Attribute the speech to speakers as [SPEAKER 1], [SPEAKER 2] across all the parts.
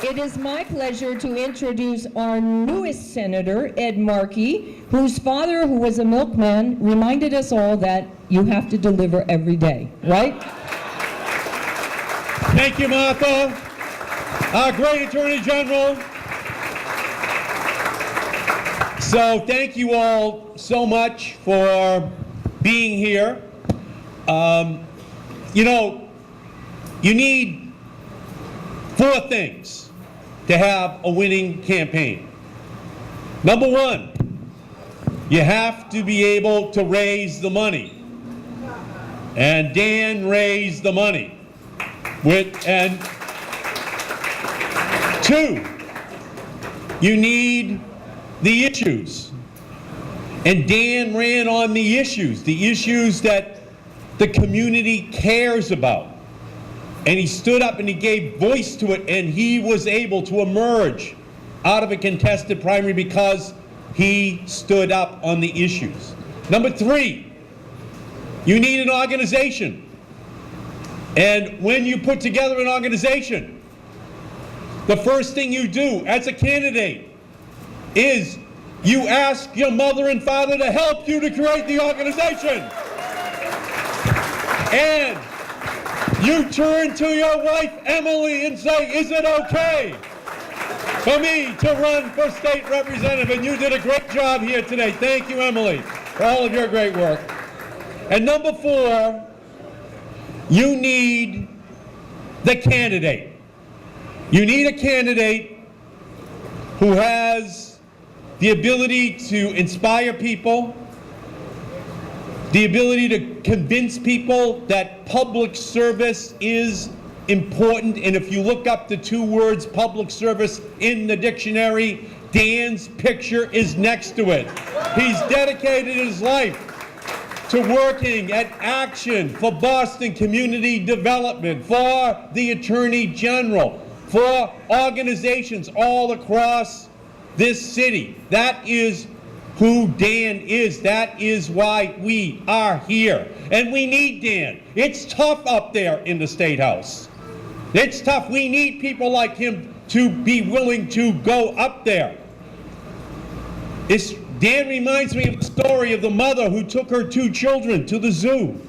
[SPEAKER 1] It is my pleasure to introduce our newest senator, Ed Markey, whose father, who was a milkman, reminded us all that you have to deliver every day, right?
[SPEAKER 2] Thank you, Martha. Our great Attorney General. So thank you all so much for being here. You know, you need 4 things to have a winning campaign. Number 1, you have to be able to raise the money. And Dan raised the money. And 2, you need the issues. And Dan ran on the issues that the community cares about. And he stood up and he gave voice to it, and he was able to emerge out of a contested primary because he stood up on the issues. Number 3, you need an organization. And when you put together an organization, the first thing you do as a candidate is you ask your mother and father to help you to create the organization. And you turn to your wife, Emily, and say, is it okay for me to run for state representative? And you did a great job here today. Thank you, Emily, for all of your great work. And number 4, you need the candidate. You need a candidate who has the ability to inspire people, the ability to convince people that public service is important. And if you look up the 2 words public service in the dictionary, Dan's picture is next to it. He's dedicated his life to working at Action for Boston Community Development, for the Attorney General, for organizations all across this city. That is who Dan is. That is why we are here. And we need Dan. It's tough up there in the State House. It's tough. We need people like him to be willing to go up there. Dan reminds me of the story of the mother who took her 2 children to the zoo.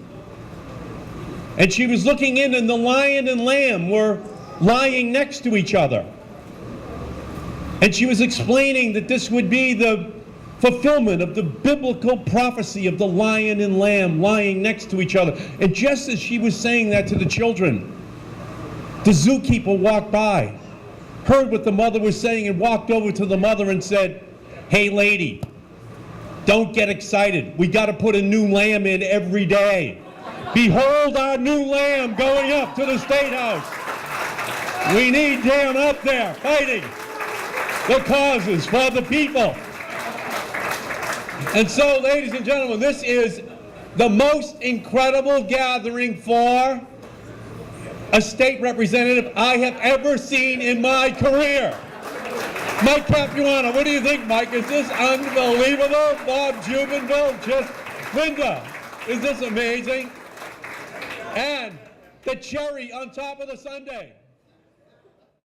[SPEAKER 2] And she was looking in, and the lion and lamb were lying next to each other. And she was explaining that this would be the fulfillment of the biblical prophecy of the lion and lamb lying next to each other. And just as she was saying that to the children, the zookeeper walked by, heard what the mother was saying, and walked over to the mother and said, hey lady, don't get excited. We got to put a new lamb in every day. Behold our new lamb going up to the State House. We need Dan up there fighting the causes for the people. And so, ladies and gentlemen, this is the most incredible gathering for a state representative I have ever seen in my career. Mike Capuano, what do you think, Mike? Is this unbelievable? Bob Jubenville, just Linda, is this amazing? And the cherry on top of the sundae.